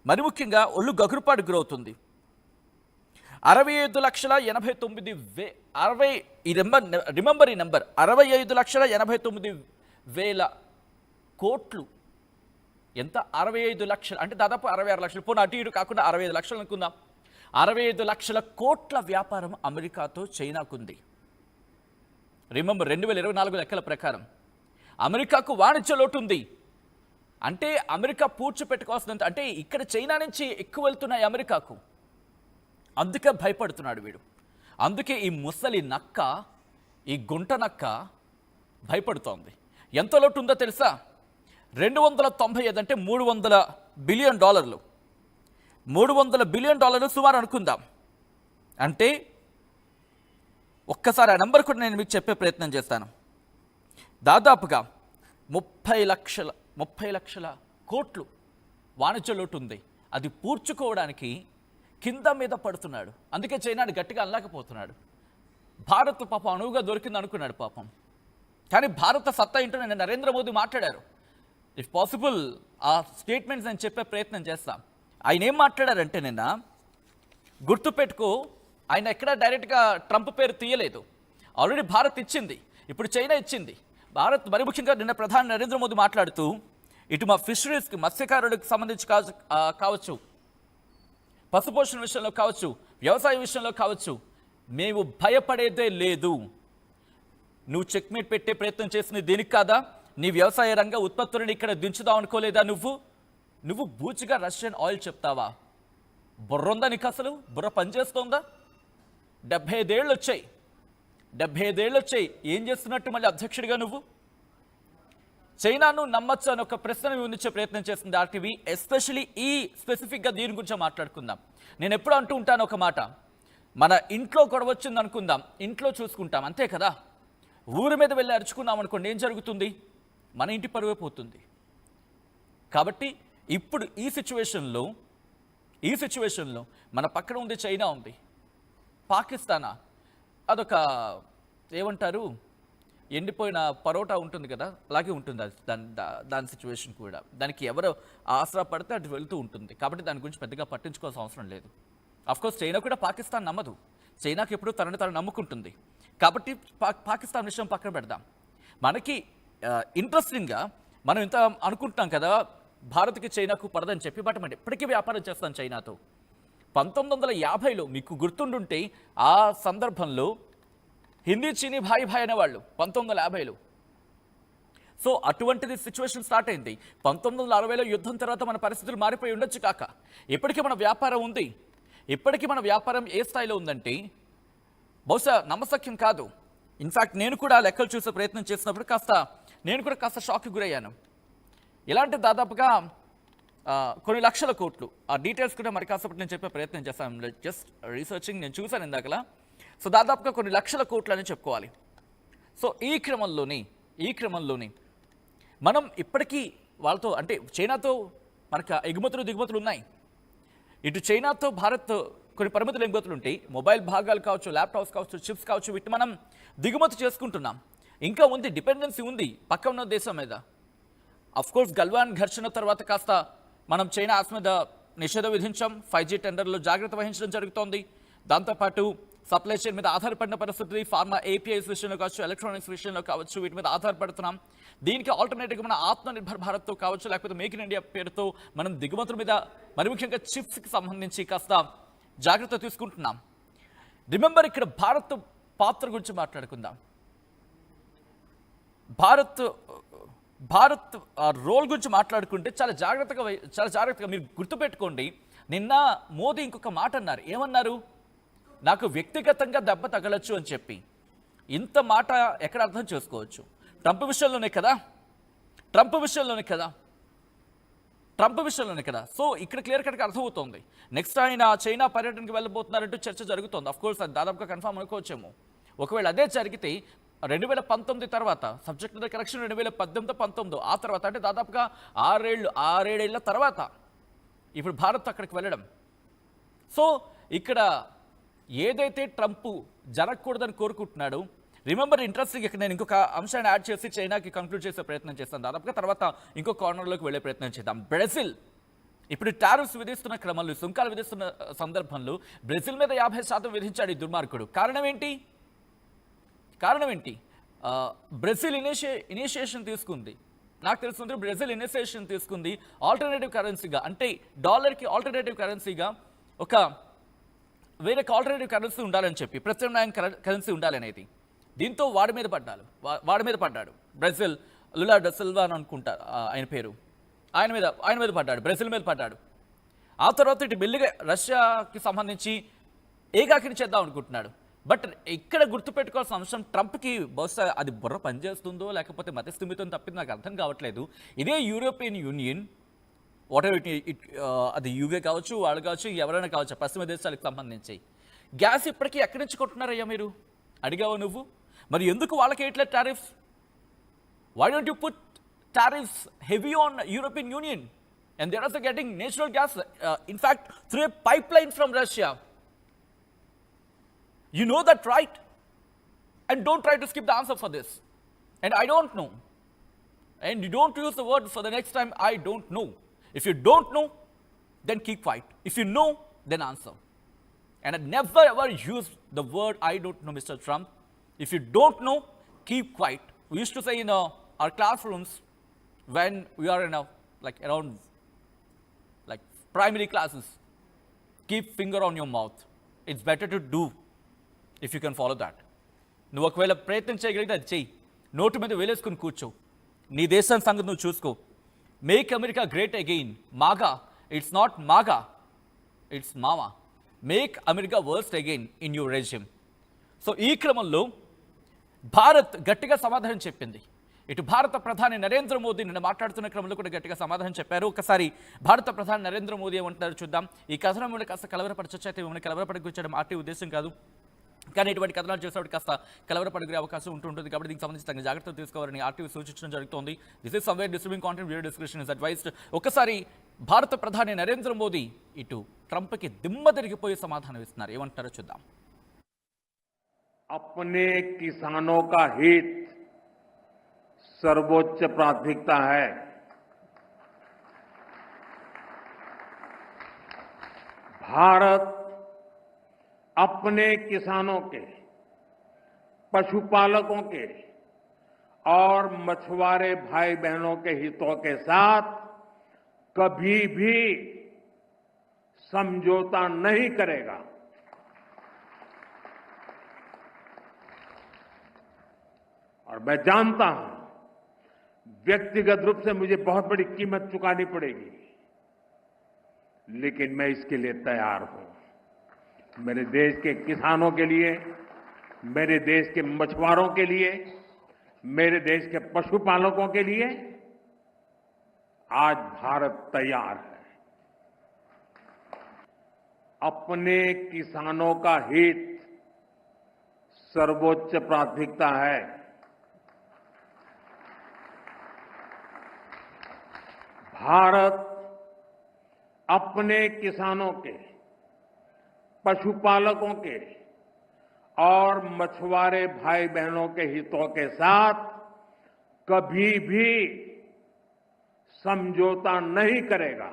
మరి ముఖ్యంగా ఒళ్ళు గగురుపాటు గురవుతుంది. 65,89,000 రిమెంబర్ ఈ నెంబర్ 65,89,000 కోట్లు. ఎంత? 65 లక్షలు అంటే దాదాపు 66 లక్షలు. పోనీ అటు ఇటు కాకుండా 65 లక్షలు అనుకుందాం. 65 లక్షల కోట్ల వ్యాపారం అమెరికాతో చైనాకుంది. రిమెంబర్ 2024 లెక్కల ప్రకారం అమెరికాకు వాణిజ్య లోటు ఉంది. అంటే అమెరికా పూడ్చిపెట్టుకోవాల్సినంత, అంటే ఇక్కడ చైనా నుంచి ఎక్కువ వెళ్తున్నాయి అమెరికాకు. అందుకే భయపడుతున్నాడు వీడు. అందుకే ఈ ముసలి నక్క, ఈ గుంట నక్క భయపడుతోంది. ఎంత లోటు ఉందో తెలుసా? 295 అంటే $300 బిలియన్. $300 బిలియన్ సుమారు అనుకుందాం. అంటే ఒక్కసారి ఆ నెంబర్ కూడా నేను మీకు చెప్పే ప్రయత్నం చేస్తాను. దాదాపుగా 30 లక్షల కోట్లు వాణిజ్య లోటు ఉంది. అది పూడ్చుకోవడానికి కింద మీద పడుతున్నాడు. అందుకే చైనాని గట్టిగా అనలేకపోతున్నాడు. భారత్ పాపం అణువుగా దొరికింది అనుకున్నాడు పాపం. కానీ భారత సత్తా ఏంటో నేను నరేంద్ర మోదీ మాట్లాడారు. ఇఫ్ పాసిబుల్ ఆ స్టేట్మెంట్స్ నేను చెప్పే ప్రయత్నం చేస్తాం. ఆయన ఏం మాట్లాడారంటే, నిన్న గుర్తుపెట్టుకో, ఆయన ఎక్కడ డైరెక్ట్గా ట్రంప్ పేరు తీయలేదు. ఆల్రెడీ భారత్ ఇచ్చింది, ఇప్పుడు చైనా ఇచ్చింది. భారత్ మరి ముఖ్యంగా నిన్న ప్రధాని నరేంద్ర మోదీ మాట్లాడుతూ, ఇటు మా ఫిషరీస్కి, మత్స్యకారులకు సంబంధించి కావచ్చు, పశుపోషణ విషయంలో కావచ్చు, వ్యవసాయ విషయంలో కావచ్చు, మేము భయపడేదే లేదు. నువ్వు చెక్మేట్ పెట్టే ప్రయత్నం చేసింది దీనికి కాదా? నీ వ్యవసాయ రంగ ఉత్పత్తులను ఇక్కడ దించుదాం అనుకోలేదా? నువ్వు బూచిగా రష్యన్ ఆయిల్ చెప్తావా? బుర్ర ఉందా నీకు? అసలు బుర్ర పనిచేస్తోందా? 75 ఏళ్ళు వచ్చాయి. ఏం చేస్తున్నట్టు మళ్ళీ అధ్యక్షుడిగా నువ్వు? చైనాను నమ్మచ్చు అని ఒక ప్రశ్న ఉందించే ప్రయత్నం చేస్తుంది ఆర్టీవీ. ఎస్పెషలీ ఈ స్పెసిఫిక్గా దీని గురించి మాట్లాడుకుందాం. నేను ఎప్పుడు అంటూ ఉంటాను ఒక మాట, మన ఇంట్లో గొడవ వచ్చింది అనుకుందాం, ఇంట్లో చూసుకుంటాం, అంతే కదా. ఊరి మీద వెళ్ళి అరుచుకున్నాం అనుకోండి, ఏం జరుగుతుంది? మన ఇంటి పరువే పోతుంది. కాబట్టి ఇప్పుడు ఈ సిచ్యువేషన్లో మన పక్కన ఉంది చైనా, ఉంది పాకిస్తానా, అదొక ఏమంటారు, ఎండిపోయిన పరోటా ఉంటుంది కదా, అలాగే ఉంటుంది అది. దాని సిచ్యువేషన్ కూడా, దానికి ఎవరు ఆసరా పడితే అటు వెళ్తూ ఉంటుంది. కాబట్టి దాని గురించి పెద్దగా పట్టించుకోవాల్సిన అవసరం లేదు. అఫ్కోర్స్ చైనా కూడా పాకిస్తాన్ నమ్మదు. చైనాకి ఎప్పుడు తనని తను నమ్ముకుంటుంది. కాబట్టి పాకిస్తాన్ విషయం పక్కన పెడదాం. మనకి ఇంట్రెస్టింగ్గా మనం ఇంత అనుకుంటున్నాం కదా, భారత్కి చైనాకు పడదని చెప్పి. బట్ మనం ఎప్పటికీ వ్యాపారం చేస్తాం చైనాతో. 1950లో మీకు గుర్తుండుంటే, ఆ సందర్భంలో హిందీ చీనీ భాయ్ అనేవాళ్ళు 1950లో. సో అటువంటిది సిచ్యువేషన్ స్టార్ట్ అయింది. 1960లో యుద్ధం తర్వాత మన పరిస్థితులు మారిపోయి ఉండొచ్చు కాక, ఇప్పటికీ మన వ్యాపారం ఉంది. ఇప్పటికీ మన వ్యాపారం ఏ స్థాయిలో ఉందంటే, బహుశా నమ్మశక్యం కాదు. ఇన్ఫ్యాక్ట్ నేను కూడా లెక్కలు చూసే ప్రయత్నం చేసినప్పుడు నేను కూడా కాస్త షాక్కి గురయ్యాను. ఇలాంటి దాదాపుగా కొన్ని లక్షల కోట్లు. ఆ డీటెయిల్స్ కూడా మరి కాసేపటి నేను చెప్పే ప్రయత్నం చేస్తాను. జస్ట్ రీసెర్చింగ్ నేను చూశాను ఇందాకలా. సో దాదాపుగా కొన్ని లక్షల కోట్లు అని చెప్పుకోవాలి. సో ఈ క్రమంలోని మనం ఇప్పటికీ వాళ్ళతో, అంటే చైనాతో మనకు ఎగుమతులు దిగుమతులు ఉన్నాయి. ఇటు చైనాతో భారత్ కొన్ని పరిమితులు ఎగుమతులు ఉంటాయి. మొబైల్ భాగాలు కావచ్చు, ల్యాప్టాప్స్ కావచ్చు, చిప్స్ కావచ్చు, వీటిని మనం దిగుమతి చేసుకుంటున్నాం. ఇంకా ఉంది, డిపెండెన్సీ ఉంది పక్క ఉన్న దేశం మీద. అఫ్కోర్స్ గల్వాన్ ఘర్షణ తర్వాత కాస్త మనం చైనా ఆస్ మీద నిషేధం విధించాం. 5G టెండర్లో జాగ్రత్త వహించడం జరుగుతోంది. దాంతోపాటు సప్లై చైన్ మీద ఆధారపడిన పరిస్థితి, ఫార్మా ఏపీఐస్ విషయంలో కావచ్చు, ఎలక్ట్రానిక్స్ విషయంలో కావచ్చు, వీటి మీద ఆధారపడుతున్నాం. దీనికి ఆల్టర్నేటివ్గా మన ఆత్మనిర్భర్ భారత్తో కావచ్చు, లేకపోతే మేక్ ఇన్ ఇండియా పేరుతో మనం దిగుమతుల మీద, మరి ముఖ్యంగా చిప్స్కి సంబంధించి కాస్త జాగ్రత్త తీసుకుంటున్నాం. రిమెంబర్, ఇక్కడ భారత్ పాత్ర గురించి మాట్లాడుకుందాం. భారత్ రోల్ గురించి మాట్లాడుకుంటే చాలా జాగ్రత్తగా మీరు గుర్తుపెట్టుకోండి. నిన్న మోదీ ఇంకొక మాట అన్నారు. ఏమన్నారు? నాకు వ్యక్తిగతంగా దెబ్బ తగలచ్చు అని చెప్పి. ఇంత మాట ఎక్కడ అర్థం చేసుకోవచ్చు? ట్రంప్ విషయంలోనే కదా. సో ఇక్కడ క్లియర్ కట్గా అర్థమవుతోంది. నెక్స్ట్ ఆయన చైనా పర్యటనకి వెళ్ళబోతున్నారంటూ చర్చ జరుగుతోంది. అఫ్కోర్స్ అది దాదాపుగా కన్ఫామ్ అనుకోవచ్చేమో. ఒకవేళ అదే జరిగితే 2019 తర్వాత, సబ్జెక్ట్ కరెక్షన్ 2018-19, ఆ తర్వాత అంటే దాదాపుగా 6-7 తర్వాత ఇప్పుడు భారత్ అక్కడికి వెళ్ళడం. సో ఇక్కడ ఏదైతే ట్రంప్ జరగకూడదని కోరుకుంటున్నాడు. రిమెంబర్, ఇంట్రెస్టింగ్, ఇక్కడ నేను ఇంకొక అంశాన్ని యాడ్ చేసి చైనాకి కంక్లూడ్ చేసే ప్రయత్నం చేస్తాను. దాదాపుగా తర్వాత ఇంకో కార్నర్లోకి వెళ్ళే ప్రయత్నం చేద్దాం. బ్రెజిల్ ఇప్పుడు టారిఫ్స్ విధిస్తున్న క్రమంలో, సుంకాలు విధిస్తున్న సందర్భంలో బ్రెజిల్ మీద 50% విధించాడు ఈ దుర్మార్గుడు. కారణం ఏంటి? బ్రెజిల్ ఇనిషియేషన్ తీసుకుంది. నాకు తెలుస్తుంది బ్రెజిల్ ఇనిషియేషన్ తీసుకుంది ఆల్టర్నేటివ్ కరెన్సీగా, అంటే డాలర్కి ఆల్టర్నేటివ్ కరెన్సీగా ఒక వేరే ఆల్టర్నేటివ్ కరెన్సీ ఉండాలని చెప్పి, ప్రత్యామ్నాయం కరెన్సీ ఉండాలనేది. దీంతో వాడి మీద పడ్డాడు బ్రెజిల్. లులా డా సిల్వా అని అనుకుంటా ఆయన పేరు. ఆయన మీద పడ్డాడు, బ్రెజిల్ మీద పడ్డాడు. ఆ తర్వాత ఇటు మెల్లిగా రష్యాకి సంబంధించి ఏకాకిని చేద్దాం అనుకుంటున్నాడు. బట్ ఇక్కడ గుర్తుపెట్టుకోవాల్సిన అంశం, ట్రంప్కి బహుశా అది బుర్ర పనిచేస్తుందో లేకపోతే మతిస్థిమితం తప్పింది నాకు అర్థం కావట్లేదు. ఇదే యూరోపియన్ యూనియన్ వాట్ ఎవర్ అది యూకే కావచ్చు, వాళ్ళు కావచ్చు, ఎవరైనా కావచ్చు, పశ్చిమ దేశాలకు సంబంధించి గ్యాస్ ఇప్పటికీ ఎక్కడి నుంచి కొంటున్నారయ్యా మీరు? అడిగావా నువ్వు? మరి ఎందుకు వాళ్ళకి ఎట్లా tariffs? Why don't you put tariffs heavy on European Union, and they're also getting natural gas, in fact through a pipeline from Russia. You know that, right? And don't try to skip the answer for this. And I don't know, and you don't use the word for the next time I don't know. If you don't know, then keep quiet. If you know, then answer. And I never ever use the word I don't know, Mr. Trump. If you don't know, keep quiet. We used to say in our classrooms when we are in around primary classes, keep finger on your mouth. It's better to do if you can follow that. నువ్వు ఒకవేళ ప్రయత్నం చేయగలిగితే అది చెయ్యి. Note మీద వేలేసుకుని కూర్చో. నీ దేశం సంగతి నువ్వు చూసుకో. Make America great again. MAGA, it's not MAGA, it's MAMA. Make America worst again in your resume. So ఈ క్రమంలో భారత్ గట్టిగా సమాధానం చెప్పింది. ఇటు భారత ప్రధాని నరేంద్ర మోదీ నిన్న మాట్లాడుతున్న క్రమంలో కూడా గట్టిగా సమాధానం చెప్పారు. ఒకసారి భారత ప్రధాని నరేంద్ర మోదీ ఏమంటున్నారు చూద్దాం. ఈ కథనం మీద కాస్త కలవరపరచొచ్చు, అయితే మిమ్మల్ని కలవరపడగొచ్చడం ఆర్టీ ఉద్దేశం కాదు, కానీ ఇటువంటి కథనాలు చేసేవాడికి కాస్త కలవరపడే అవకాశం ఉంటుంది. కాబట్టి దీనికి సంబంధించి తగిన జాగ్రత్తలు తీసుకోవాలని ఆర్టీవీ సూచించడం జరుగుతోంది. This is somewhere disturbing content, video description is advised. ఒకసారి భారత ప్రధాని నరేంద్ర మోదీ ఇటు ట్రంప్కి దిమ్మ తిరిగిపోయే సమాధానం ఇస్తున్నారు. ఏమంటారో చూద్దాం. अपने किसानों का हित सर्वोच्च प्राथमिकता है। भारत अपने किसानों के, पशुपालकों के और मछुआरे भाई बहनों के हितों के साथ कभी भी समझौता नहीं करेगा। और मैं जानता हूं व्यक्तिगत रूप से मुझे बहुत बड़ी कीमत चुकानी पड़ेगी, लेकिन मैं इसके लिए तैयार हूं। मेरे देश के किसानों के लिए, मेरे देश के मछुआरों के लिए, मेरे देश के पशुपालकों के लिए आज भारत तैयार है। अपने किसानों का हित सर्वोच्च प्राथमिकता है। भारत अपने किसानों के, पशुपालकों के और मछुआरे भाई बहनों के हितों के साथ कभी भी समझौता नहीं करेगा।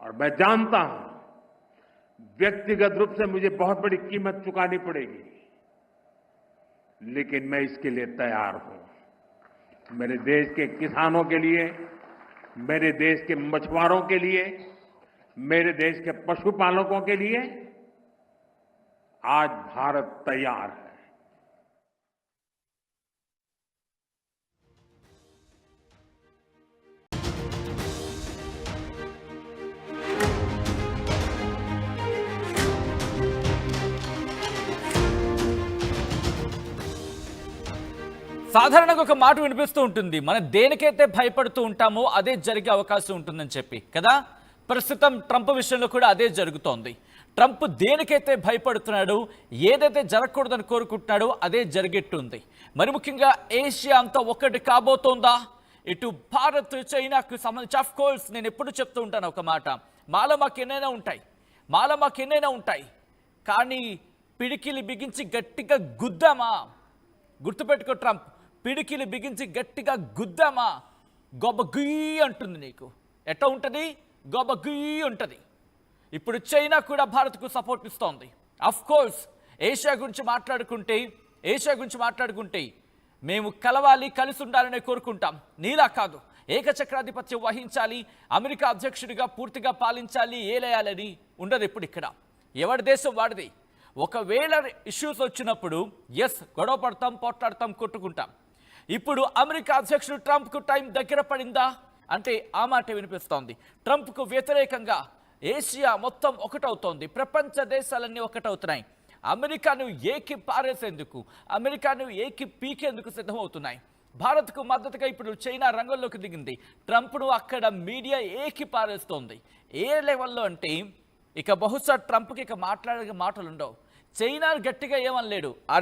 और मैं जानता हूं व्यक्तिगत रूप से मुझे बहुत बड़ी कीमत चुकानी पड़ेगी, लेकिन मैं इसके लिए तैयार हूं। मेरे देश के किसानों के लिए, मेरे देश के मछुआरों के लिए, मेरे देश के पशुपालकों के लिए आज भारत तैयार है। సాధారణంగా ఒక మాట వినిపిస్తూ ఉంటుంది, మనం దేనికైతే భయపడుతూ ఉంటామో అదే జరిగే అవకాశం ఉంటుందని చెప్పి కదా. ప్రస్తుతం ట్రంప్ విషయంలో కూడా అదే జరుగుతోంది. ట్రంప్ దేనికైతే భయపడుతున్నాడో, ఏదైతే జరగకూడదని కోరుకుంటున్నాడో అదే జరిగేట్టుంది. మరి ముఖ్యంగా ఏషియా అంతా ఒక్కటి కాబోతోందా? ఇటు భారత్, చైనాకు సంబంధించి ఆఫ్ కోర్స్ నేను ఎప్పుడు చెప్తూ ఉంటాను ఒక మాట, మాలో మాకు ఎన్నైనా ఉంటాయి, కానీ పిడికిలి బిగించి గట్టిగా గుద్దామా? గుర్తుపెట్టుకో ట్రంప్, పిడికిలి బిగించి గట్టిగా గుద్దామా గొబ్బ గుయ్యి అంటుంది నీకు. ఎట్లా ఉంటుంది? గొబ్బ గుయ్యి ఉంటుంది. ఇప్పుడు చైనా కూడా భారత్కు సపోర్ట్ ఇస్తోంది. అఫ్ కోర్స్ ఏషియా గురించి మాట్లాడుకుంటే మేము కలవాలి, కలిసి ఉండాలనే కోరుకుంటాం. నీలా కాదు, ఏకచక్రాధిపత్యం వహించాలి, అమెరికా అధ్యక్షుడిగా పూర్తిగా పాలించాలి, ఏలేయాలని ఉండదు. ఇప్పుడు ఇక్కడ ఎవరి దేశం వాడిది. ఒకవేళ ఇష్యూస్ వచ్చినప్పుడు గొడవ పడతాం, పోట్లాడతాం, కొట్టుకుంటాం. ఇప్పుడు అమెరికా అధ్యక్షుడు ట్రంప్కు టైం దగ్గర పడిందా అంటే ఆ మాట వినిపిస్తోంది. ట్రంప్కు వ్యతిరేకంగా ఏషియా మొత్తం ఒకటవుతోంది. ప్రపంచ దేశాలన్నీ ఒకటవుతున్నాయి. అమెరికాను ఏకి పారేసేందుకు, అమెరికాను ఏకి పీకేందుకు సిద్ధమవుతున్నాయి. భారత్కు మద్దతుగా ఇప్పుడు చైనా రంగంలోకి దిగింది. ట్రంప్ను అక్కడ మీడియా ఏకి పారేస్తోంది. ఏ లెవెల్లో అంటే ఇక బహుశా ట్రంప్కి ఇక మాట్లాడే మాటలు ఉండవు. చైనా గట్టిగా ఏమనలేడు. ఆ